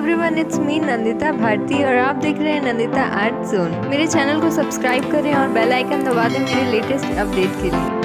Everyone, it's me Nandita Bharati और आप देख रहे हैं नंदिता आर्ट जोन। मेरे चैनल को सब्सक्राइब करें और बेल आइकन दबा दें मेरे लेटेस्ट अपडेट के लिए।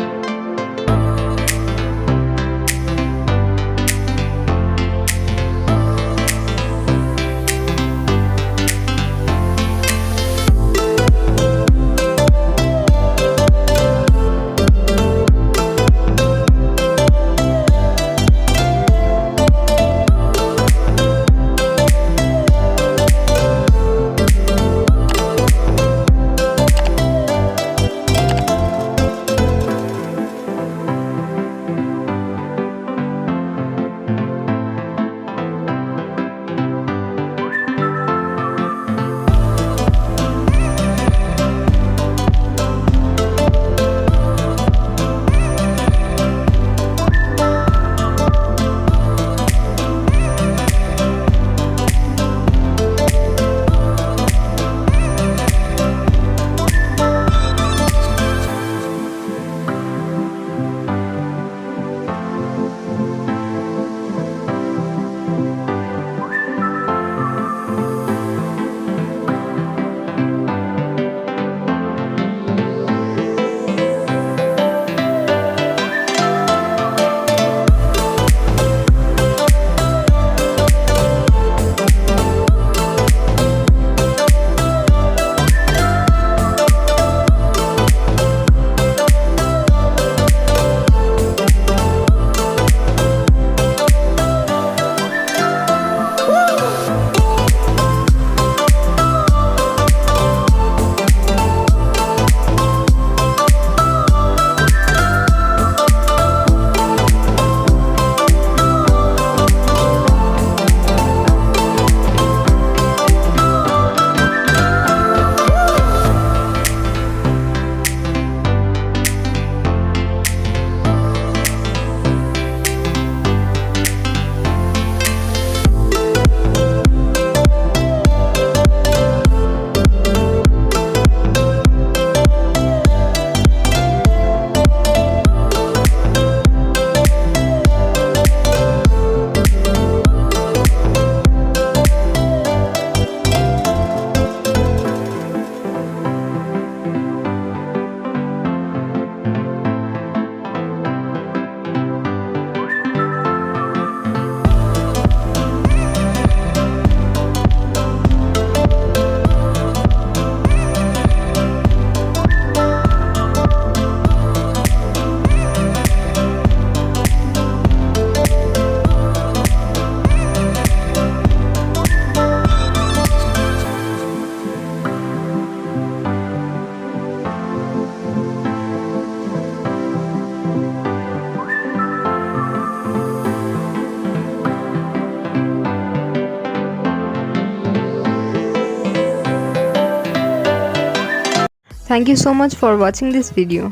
Thank you so much for watching this video.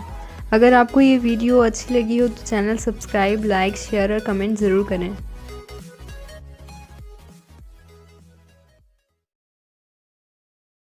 अगर आपको ये वीडियो अच्छी लगी हो तो चैनल सब्सक्राइब, लाइक, शेयर और कमेंट ज़रूर करें।